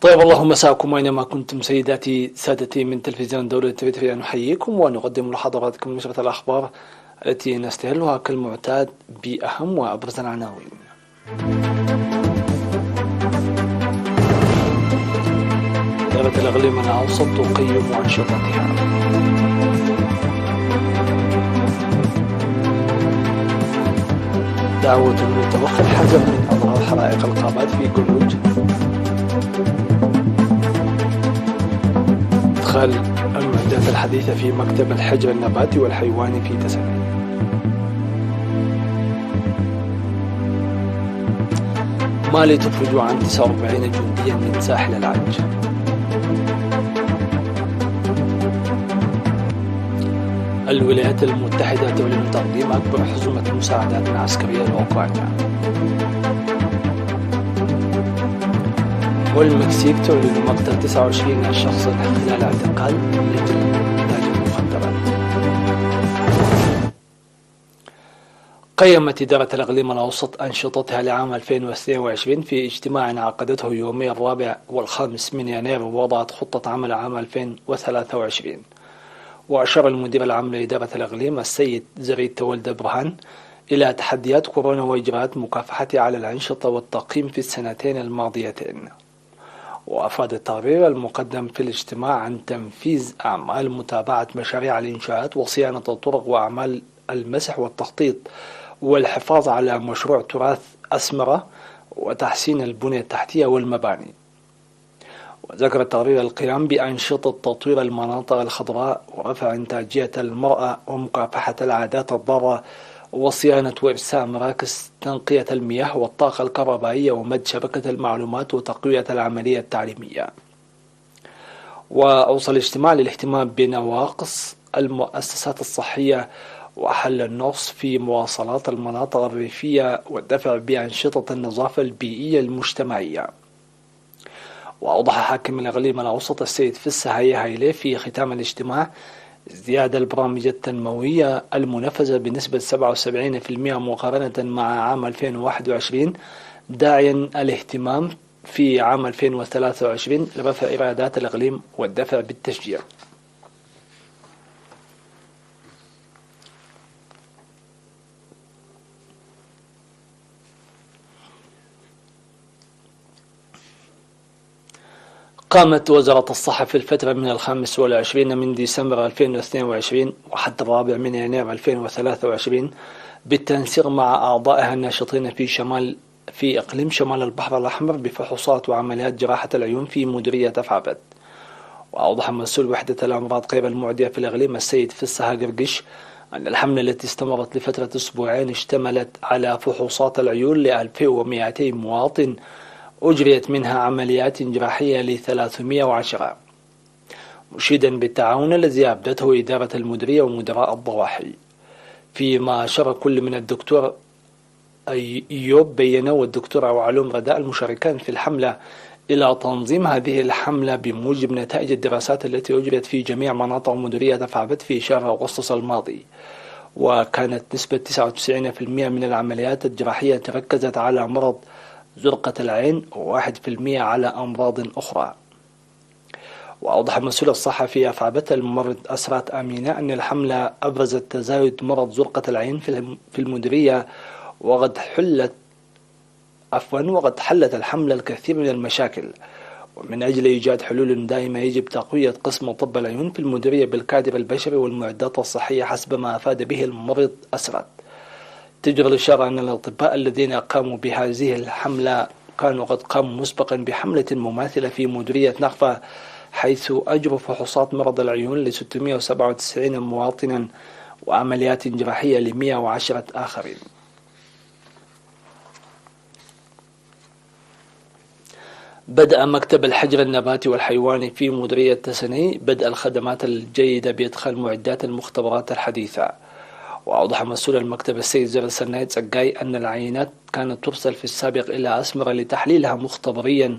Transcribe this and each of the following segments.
طيب، اللهم مساكم أينما كنتم سيداتي سادتي من تلفزيون دولة تريد نحييكم ونقدم لحضراتكم نشرة الأخبار التي نستهلها كالمعتاد بأهم وأبرز العناوين. دائرة الإقليم الأوسط تقيم أنشطتها. دعوة للتوخي الحذر من أضرار حرائق الغابات في جلوج. إدخال المعدات الحديثة في مكتب الحجر النباتي والحيواني في تسنيم. مالي تفرج عن 49 جنديا من ساحل العاج. الولايات المتحدة تعلن تقديم أكبر حزمة مساعدات عسكرية لأوكرانيا. والمكسيك تعلن مقتل 29 شخصا خلال اعتقال لجل تاجر المخدرات. قيمت إدارة الإقليم الأوسط أنشطتها لعام 2022 في اجتماع عقدته يومي 4 و5 من يناير، ووضعت خطة عمل عام 2023. وأشار المدير العام لإدارة الإقليم السيد زريد تولد برهان إلى تحديات كورونا وإجراءات مكافحتها على الأنشطة والتقييم في السنتين الماضيتين. وأفاد التقرير المقدم في الاجتماع عن تنفيذ أعمال متابعة مشاريع الإنشاءات وصيانة الطرق وأعمال المسح والتخطيط والحفاظ على مشروع تراث أسمرة وتحسين البنية التحتية والمباني. وذكر التقرير القيام بأنشطة تطوير المناطق الخضراء ورفع إنتاجية المرأة ومكافحة العادات الضارة وصيانة وإرساء مراكز تنقية المياه والطاقة الكهربائية ومد شبكة المعلومات وتقوية العملية التعليمية. وأوصل الاجتماع للاهتمام بنواقص المؤسسات الصحية وحل النقص في مواصلات المناطق الريفية والدفع بأنشطة النظافة البيئية المجتمعية. وأوضح حاكم الإقليم الأوسط السيد فسح هيلي في ختام الاجتماع ازدياد البرامج التنموية المنفذة بنسبة 77% مقارنة مع عام 2021، داعيا الاهتمام في عام 2023 لرفع إيرادات الإقليم والدفع بالتشجيع. قامت وزارة الصحة في الفترة من 25 من ديسمبر 2022 وحتى 4 من يناير 2023 بالتنسيق مع أعضائها الناشطين في إقليم شمال البحر الأحمر بفحوصات وعمليات جراحة العيون في مديرية أفعبد. وأوضح مسؤول وحدة الأمراض غير المعدية في الإقليم السيد فسح قرقش أن الحملة التي استمرت لفترة أسبوعين اشتملت على فحوصات العيون ل 2200 مواطن، أجريت منها عمليات جراحية ل 310، مشيدا بالتعاون الذي أبدته إدارة المديرية ومدراء الضواحي. فيما أشار كل من الدكتور أيوب بينة والدكتور علوم رداء المشاركان في الحملة إلى تنظيم هذه الحملة بموجب نتائج الدراسات التي أجريت في جميع مناطق مديرية أفعبد في شهر أغسطس الماضي. وكانت نسبة 99% من العمليات الجراحية تركزت على مرض زرقة العين و1% على أمراض أخرى. وأوضح مسؤول الصحة في أفعبد الممرض أسرات أمينة أن الحملة أبرزت تزايد مرض زرقة العين في المديرية، وقد حلت الحملة الكثير من المشاكل. ومن أجل إيجاد حلول دائمة يجب تقوية قسم طب العيون في المديرية بالكادر البشري والمعدات الصحية حسب ما أفاد به الممرض أسرات. تجرى الإشارة أن الأطباء الذين قاموا بهذه الحملة كانوا قد قاموا مسبقا بحملة مماثلة في مديرية نخفة، حيث أجروا فحوصات مرض العيون ل 697 مواطنا وعمليات جراحية ل 110 آخرين. بدأ مكتب الحجر النباتي والحيواني في مديرية تسني بدء الخدمات الجيدة بإدخال معدات المختبرات الحديثة. وأوضح مسؤول المكتب السيد زر السنايد سقاي أن العينات كانت ترسل في السابق إلى أسمرة لتحليلها مختبريا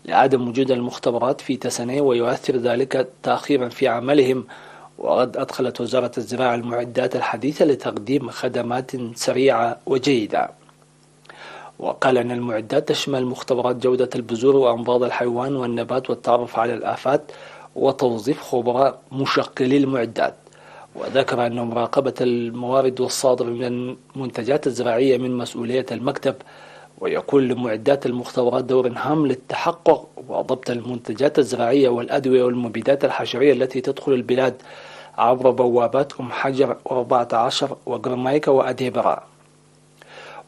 لعدم وجود المختبرات في تسني، ويؤثر ذلك تأخيرا في عملهم. وقد أدخلت وزارة الزراعة المعدات الحديثة لتقديم خدمات سريعة وجيدة. وقال أن المعدات تشمل مختبرات جودة البذور وأمراض الحيوان والنبات والتعرف على الآفات وتوظيف خبراء مشغلي المعدات. وذكر أن مراقبة الموارد والصادر من المنتجات الزراعية من مسؤولية المكتب، ويكون لمعدات المختبرات دور هام للتحقق وضبط المنتجات الزراعية والأدوية والمبيدات الحشرية التي تدخل البلاد عبر بوابات حجر 14 وجرامايكا وأديبرا.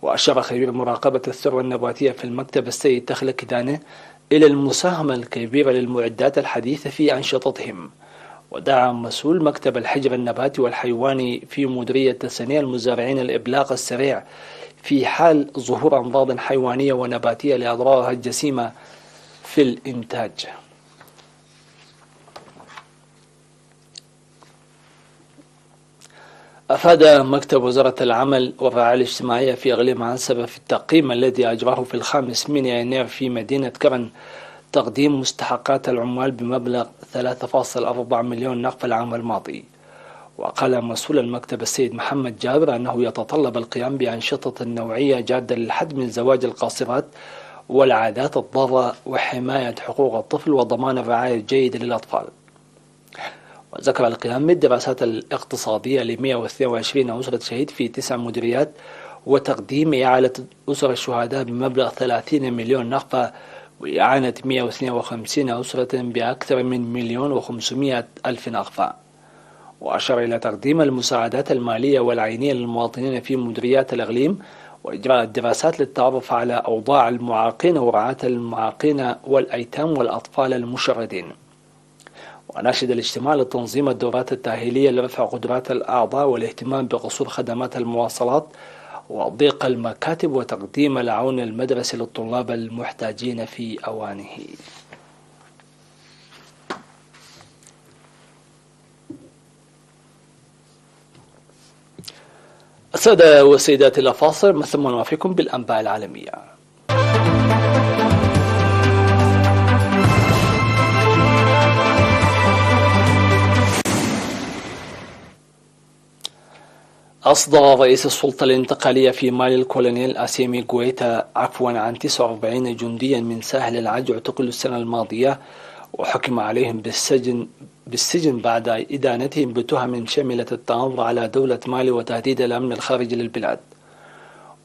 وأشار خبير مراقبة الثروة النباتية في المكتب السيد تخلة كدانة إلى المساهمة الكبيرة للمعدات الحديثة في أنشطتهم. ودعا مسؤول مكتب الحجر النباتي والحيواني في مديرية تسنية المزارعين الإبلاغ السريع في حال ظهور أمراض حيوانية ونباتية لأضرارها الجسيمة في الإنتاج. أفاد مكتب وزارة العمل والرعاية الاجتماعية في إقليم عنسبة في التقييم الذي أجراه في 5 يناير في مدينة كرن تقديم مستحقات العمال بمبلغ 3.4 مليون نقف العام الماضي. وقال مسؤول المكتب السيد محمد جابر أنه يتطلب القيام بأنشطة نوعية جادة للحد من زواج القاصرات والعادات الضارة وحماية حقوق الطفل وضمان الرعاية الجيدة للأطفال. وذكر القيام بالدراسات الاقتصادية ل 122 أسرة شهيد في 9 مديريات وتقديم إعالة أسر الشهداء بمبلغ 30 مليون نقفة وإعانة 152 أسرة بأكثر من 1,500,000 نقفة. وأشار إلى تقديم المساعدات المالية والعينية للمواطنين في مديريات الإقليم وإجراء الدراسات للتعرف على أوضاع المعاقين ورعاة المعاقين والأيتام والأطفال المشردين. وناشد الاجتماع لتنظيم الدورات التأهيلية لرفع قدرات الأعضاء والاهتمام بقصور خدمات المواصلات وضيق المكاتب وتقديم العون المدرسي للطلاب المحتاجين في أوانه. السادة والسيدات الأفاضل، مثل ما نوافيكم بالأنباء العالمية. أصدر رئيس السلطة الانتقالية في مالي الكولونيل أسيمي غويتا عفوا عن 49 جنديا من ساحل العاج اعتقلوا السنة الماضية وحكم عليهم بالسجن بعد إدانتهم بتهم شملت التآمر على دولة مالي وتهديد الأمن الخارجي للبلاد.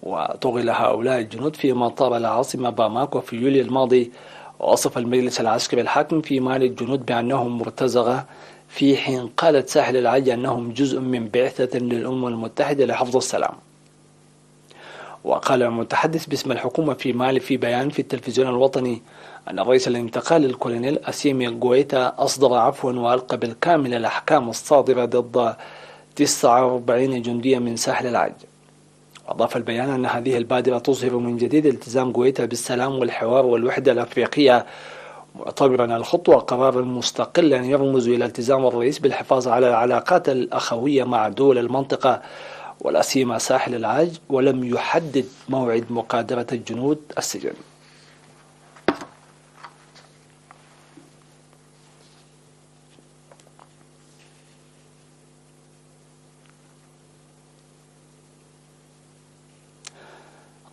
وطغل هؤلاء الجنود في مطار العاصمة باماكو في يوليو الماضي. ووصف المجلس العسكري الحاكم في مالي الجنود بأنهم مرتزقة، في حين قالت ساحل العاج أنهم جزء من بعثة للأمم المتحدة لحفظ السلام. وقال المتحدث باسم الحكومة في مالي في بيان في التلفزيون الوطني أن رئيس الانتقال الكولونيل أسيمي غويتا أصدر عفوا وألقى بالكامل الأحكام الصادرة ضد 49 جنديا من ساحل العاج. وأضاف البيان أن هذه البادرة تظهر من جديد التزام غويتا بالسلام والحوار والوحدة الأفريقية، معتبرا الخطوة قرارا مستقلا يرمز إلى التزام الرئيس بالحفاظ على العلاقات الأخوية مع دول المنطقة ولا سيما ساحل العاج، ولم يحدد موعد مغادرة الجنود السجن.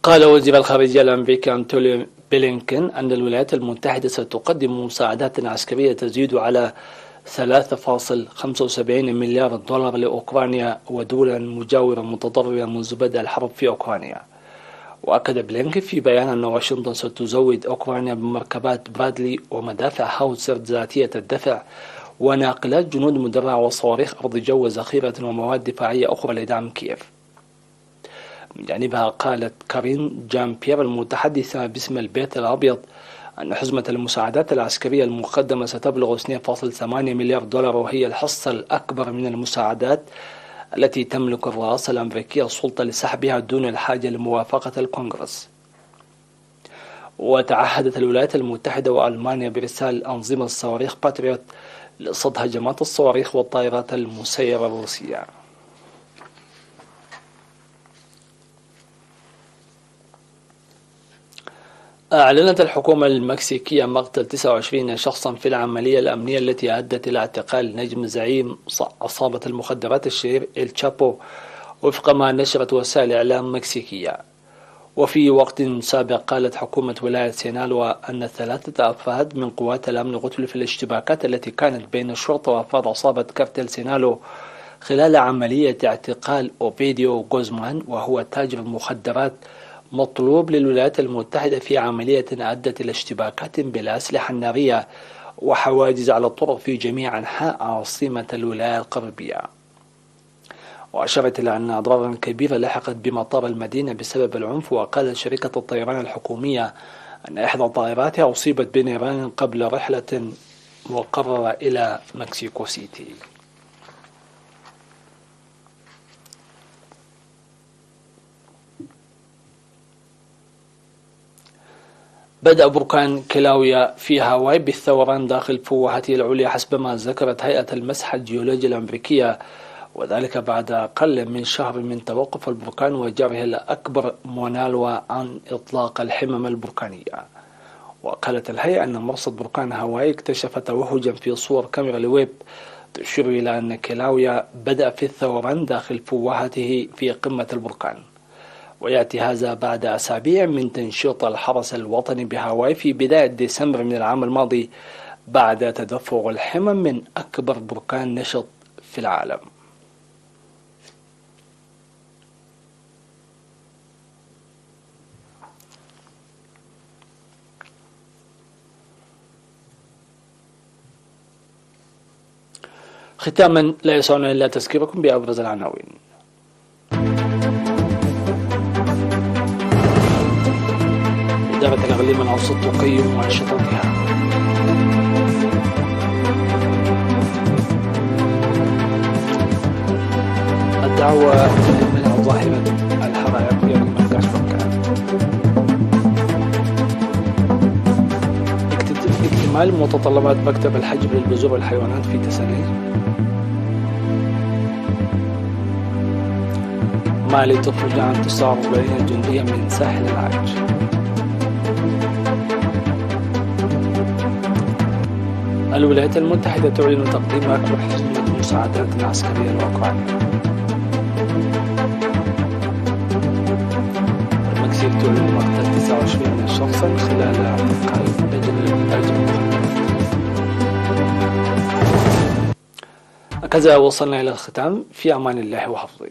قال وزير الخارجية الأمريكي أنتوني بلينكن أن الولايات المتحدة ستقدم مساعدات عسكرية تزيد على 3.75 مليار دولار لأوكرانيا ودولا مجاورة متضررة منذ بدء الحرب في أوكرانيا. وأكد بلينكن في بيان أن واشنطن ستزود أوكرانيا بمركبات برادلي ومدافع هاوتسر ذاتية الدفع وناقلات جنود مدرعة وصواريخ أرض جو وذخيرة ومواد دفاعية أخرى لدعم كييف. من جانبها قالت كارين جان بيير المتحدثة باسم البيت الأبيض أن حزمة المساعدات العسكرية المقدمة ستبلغ 2.8 مليار دولار، وهي الحصة الأكبر من المساعدات التي تملك الرئاسة الأمريكية السلطة لسحبها دون الحاجة لموافقة الكونغرس. وتعهدت الولايات المتحدة وألمانيا بإرسال أنظمة الصواريخ باتريوت لصد هجمات الصواريخ والطائرات المسيرة الروسية. أعلنت الحكومة المكسيكية مقتل 29 شخصا في العملية الأمنية التي أدت إلى اعتقال نجم زعيم عصابة المخدرات الشهير إل تشابو، وفق ما نشرت وسائل إعلام مكسيكية. وفي وقت سابق قالت حكومة ولاية سينالوا أن 3 أفراد من قوات الأمن قتلوا في الاشتباكات التي كانت بين الشرطة وأفراد عصابة كارتل سينالو خلال عملية اعتقال أوفيديو غوزمان، وهو تاجر مخدرات مطلوب للولايات المتحدة في عملية أدت إلى اشتباكات بالأسلحة النارية وحواجز على الطرق في جميع أنحاء عاصمة الولاية الغربية. وأشارت إلى أن أضرارا كبيرة لحقت بمطار المدينة بسبب العنف. وقالت شركة الطيران الحكومية أن إحدى طائراتها أصيبت بنيران قبل رحلة مقررة إلى مكسيكو سيتي. بدأ بركان كلاويا في هاواي بالثوران داخل فوهته العليا حسب ما ذكرت هيئة المسح الجيولوجي الأمريكية، وذلك بعد أقل من شهر من توقف البركان وجره الأكبر مونالوا عن إطلاق الحمم البركانية. وقالت الهيئة أن مرصد بركان هاواي اكتشف توهجا في صور كاميرا الويب تشير إلى أن كلاويا بدأ في الثوران داخل فوهته في قمة البركان، ويأتي هذا بعد أسابيع من تنشيط الحرس الوطني بهاواي في بداية ديسمبر من العام الماضي بعد تدفق الحمم من أكبر بركان نشط في العالم. ختاما لا يسعنا إلا تذكيركم بأبرز العناوين. إدارة الإقليم الأوسط تقيم أنشطتها. الدعوة لمنع ظاهرة الحرائق في مركز بركان. اكتمال متطلبات مكتب الحجب للبذور والحيوانات في تساليل. مالي تخرج عن 49 جنديا من ساحل العاج. الولايات المتحدة تعلن تقديم أكبر حجم من المساعدات العسكرية لأوكرانيا. المكسيك تعلن مقتل 29 شخصا خلال اعتقال رجل تاجر مخدرات. هكذا وصلنا إلى الختام، في أمان الله وحفظه.